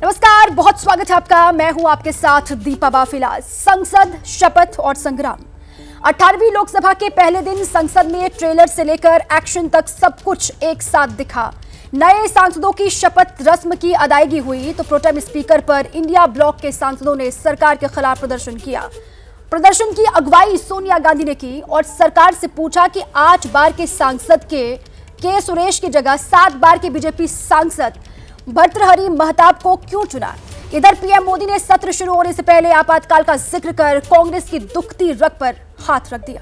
नमस्कार, बहुत स्वागत है आपका। मैं हूं आपके साथ दीपा बाफिला। संसद, शपथ और संग्राम। 18वीं लोकसभा के पहले दिन संसद में ट्रेलर से लेकर एक्शन तक सब कुछ एक साथ दिखा। नए सांसदों की शपथ रस्म की अदायगी हुई तो प्रोटेम स्पीकर पर इंडिया ब्लॉक के सांसदों ने सरकार के खिलाफ प्रदर्शन किया। प्रदर्शन की अगुवाई सोनिया गांधी ने की और सरकार से पूछा कि 8 बार के सांसद के सुरेश की जगह 7 बार के बीजेपी सांसद भर्तृहरि महताब को क्यों चुना। इधर पीएम मोदी ने सत्र शुरू होने से पहले आपातकाल का जिक्र कर कांग्रेस की दुखती रग पर हाथ रख दिया।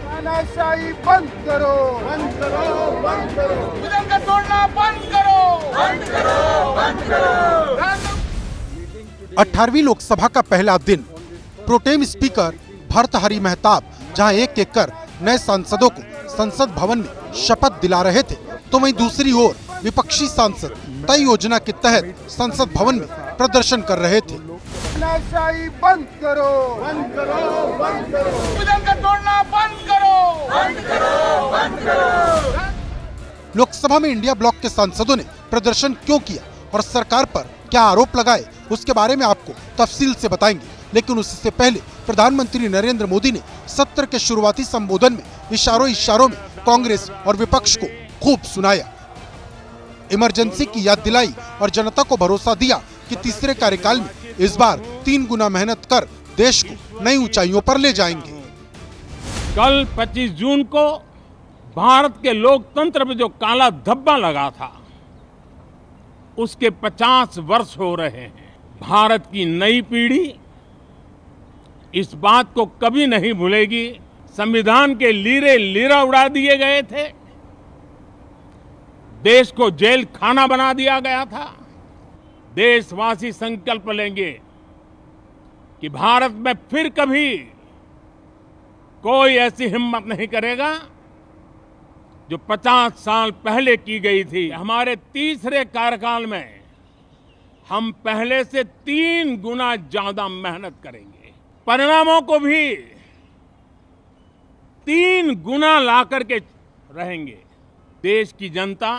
तानाशाही बंद करो, बंद करो, बंद करो, विधन का तोड़ना बंद करो, बंद करो, बंद करो। 18वीं लोकसभा का पहला दिन प्रोटेम स्पीकर भर्तृहरि महताब जहां एक एक कर नए सांसदों को संसद भवन में शपथ दिला रहे थे, तो वहीं दूसरी ओर विपक्षी सांसद तय योजना के तहत संसद भवन में प्रदर्शन कर रहे थे। तानाशाही बंद करो, बंद करो, बंद करो, विधन का तोड़ना बंद करो, बंद करो, बंद करो। लोकसभा में इंडिया ब्लॉक के सांसदों ने प्रदर्शन क्यों किया और सरकार पर क्या आरोप लगाए, उसके बारे में आपको तफसील से बताएंगे। लेकिन उससे पहले प्रधानमंत्री नरेंद्र मोदी ने सत्र के शुरुआती संबोधन में इशारों में कांग्रेस और विपक्ष को खूब सुनाया। इमरजेंसी की याद दिलाई और जनता को भरोसा दिया कि तीसरे कार्यकाल में इस बार 3 गुना मेहनत कर देश को नई ऊंचाइयों पर ले जाएंगे। कल 25 जून को भारत के लोकतंत्र में जो काला धब्बा लगा था, उसके 50 वर्ष हो रहे हैं। भारत की नई पीढ़ी इस बात को कभी नहीं भूलेगी। संविधान के लीरे लीरा उड़ा दिए गए थे, देश को जेल खाना बना दिया गया था। देशवासी संकल्प लेंगे कि भारत में फिर कभी कोई ऐसी हिम्मत नहीं करेगा जो 50 साल पहले की गई थी। हमारे तीसरे कार्यकाल में हम पहले से 3 गुना ज्यादा मेहनत करेंगे, परिणामों को भी 3 गुना ला करके रहेंगे। देश की जनता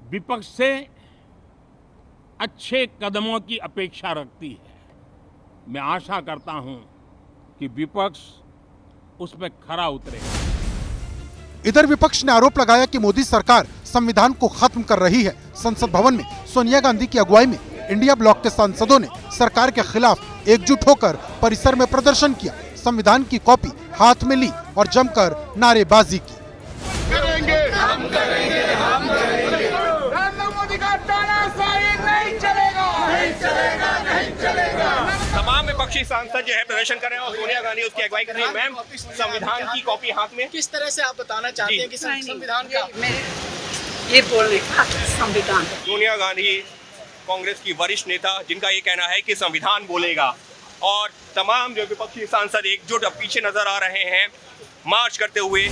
विपक्ष से अच्छे कदमों की अपेक्षा रखती है। मैं आशा करता हूं कि विपक्ष उसमें खरा उतरेगा। इधर विपक्ष ने आरोप लगाया कि मोदी सरकार संविधान को खत्म कर रही है। संसद भवन में सोनिया गांधी की अगुवाई में इंडिया ब्लॉक के सांसदों ने सरकार के खिलाफ एकजुट होकर परिसर में प्रदर्शन किया, संविधान की कॉपी हाथ में ली और जमकर नारेबाजी की। करेंगे, हम करेंगे, हम करेंगे। नरेंद्र मोदी का तानाशाही नहीं चलेगा, नहीं चलेगा, नहीं चलेगा। तमाम विपक्षी सांसद जो है प्रदर्शन कर रहे हैं और सोनिया गांधी उसकी अगुवाई कर रही है। मैम, संविधान की कॉपी हाथ में किस तरह से आप बताना चाहते हैं कि संविधान का ये बोलने का संविधान। सोनिया गांधी कांग्रेस की वरिष्ठ नेता, जिनका ये कहना है कि संविधान बोलेगा, और तमाम जो विपक्षी सांसद एकजुट अब पीछे नजर आ रहे हैं मार्च करते हुए।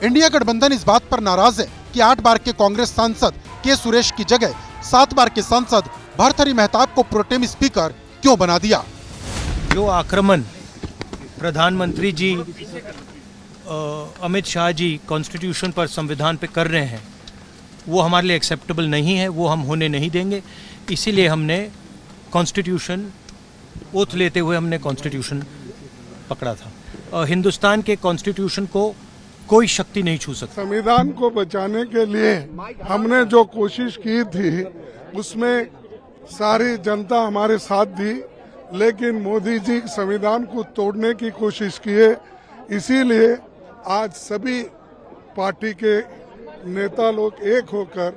इंडिया गठबंधन इस बात पर नाराज है कि 8 बार के कांग्रेस सांसद के सुरेश की जगह 7 बार के सांसद भर्तृहरि महताब को प्रोटेम स्पीकर क्यों बना दिया। जो आक्रमण प्रधानमंत्री जी अमित शाह जी कॉन्स्टिट्यूशन पर, संविधान पे कर रहे हैं, वो हमारे लिए एक्सेप्टेबल नहीं है, वो हम होने नहीं देंगे। इसीलिए हमने कॉन्स्टिट्यूशन ओथ लेते हुए हमने कॉन्स्टिट्यूशन पकड़ा था। हिंदुस्तान के कॉन्स्टिट्यूशन को कोई शक्ति नहीं छू सकती। संविधान को बचाने के लिए हमने जो कोशिश की थी उसमें सारी जनता हमारे साथ दी, लेकिन मोदी जी संविधान को तोड़ने की कोशिश किए। इसीलिए आज सभी पार्टी के नेता लोग एक होकर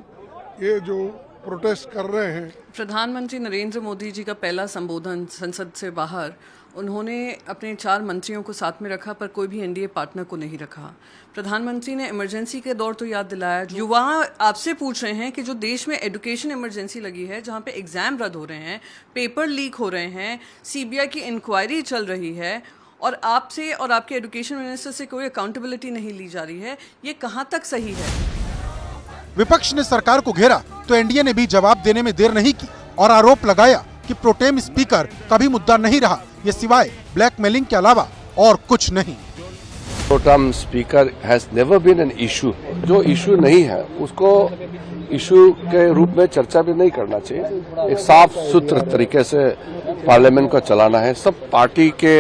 ये जो प्रोटेस्ट कर रहे हैं। प्रधानमंत्री नरेंद्र मोदी जी का पहला संबोधन संसद से बाहर, उन्होंने अपने 4 मंत्रियों को साथ में रखा पर कोई भी एनडीए पार्टनर को नहीं रखा। प्रधानमंत्री ने इमरजेंसी के दौर तो याद दिलाया। युवा आपसे पूछ रहे हैं कि जो देश में एजुकेशन इमरजेंसी लगी है, जहां पे एग्जाम रद्द हो रहे हैं, पेपर लीक हो रहे हैं, सीबीआई की इंक्वायरी चल रही है और आपसे और आपके एजुकेशन मिनिस्टर से कोई अकाउंटेबिलिटी नहीं ली जा रही है, ये कहां तक सही है। विपक्ष ने सरकार को घेरा तो एनडीए ने भी जवाब देने में देर नहीं की और आरोप लगाया कि प्रोटेम स्पीकर कभी मुद्दा नहीं रहा, ये सिवाय ब्लैकमेलिंग के अलावा और कुछ नहीं। Protem speaker has never been an issue. जो इशू नहीं है उसको इशू के रूप में चर्चा भी नहीं करना चाहिए। एक साफ सुथरे तरीके से पार्लियामेंट को चलाना है। सब पार्टी के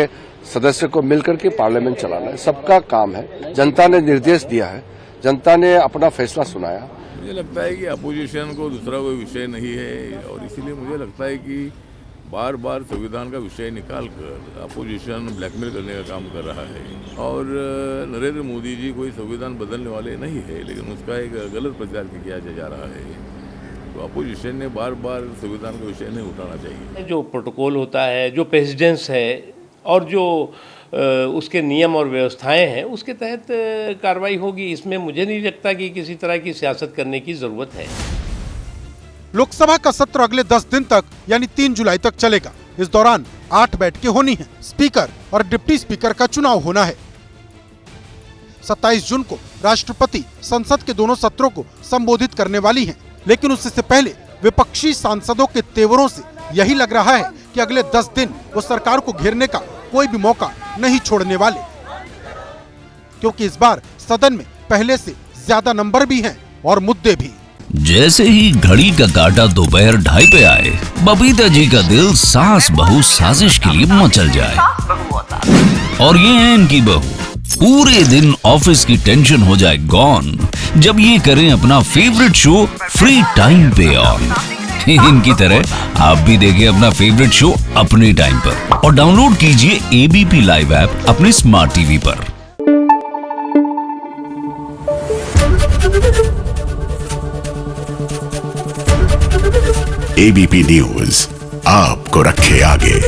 सदस्य को मिलकर के पार्लियामेंट चलाना है, सबका काम है। जनता ने निर्देश दिया है, जनता ने अपना फैसला सुनाया। मुझे लगता है कि अपोजिशन को दूसरा कोई विषय नहीं है और इसीलिए मुझे लगता है कि बार बार संविधान का विषय निकालकर अपोजिशन ब्लैकमेल करने का काम कर रहा है। और नरेंद्र मोदी जी कोई संविधान बदलने वाले नहीं है, लेकिन उसका एक गलत प्रचार किया जा रहा है। तो अपोजिशन ने बार बार संविधान का विषय नहीं उठाना चाहिए। जो प्रोटोकॉल होता है, जो प्रेसिडेंस है और जो उसके नियम और व्यवस्थाएं हैं, उसके तहत कार्रवाई होगी। इसमें मुझे नहीं लगता कि किसी तरह की सियासत करने की जरूरत है। लोकसभा का सत्र अगले 10 दिन तक यानी 3 जुलाई तक चलेगा। इस दौरान 8 बैठकें होनी हैं। स्पीकर और डिप्टी स्पीकर का चुनाव होना है। 27 जून को राष्ट्रपति संसद के दोनों सत्रों को संबोधित करने वाली हैं, लेकिन उससे पहले विपक्षी सांसदों के तेवरों से यही लग रहा है कि अगले 10 दिन वो सरकार को घेरने का कोई भी मौका नहीं छोड़ने वाले, क्योंकि इस बार सदन में पहले से ज्यादा नंबर भी हैं और मुद्दे भी। जैसे ही घड़ी का काटा दोपहर 2:30 पे आए, बबीता जी का दिल सास बहू साजिश के लिए मचल जाए। और ये है इनकी बहू, पूरे दिन ऑफिस की टेंशन हो जाए गॉन जब ये करें अपना फेवरेट शो फ्री टाइम पे ऑन। इनकी तरह आप भी देखिए अपना फेवरेट शो अपने टाइम पर और डाउनलोड कीजिए एबीपी लाइव ऐप अपने स्मार्ट टीवी पर। एबीपी न्यूज आपको रखे आगे।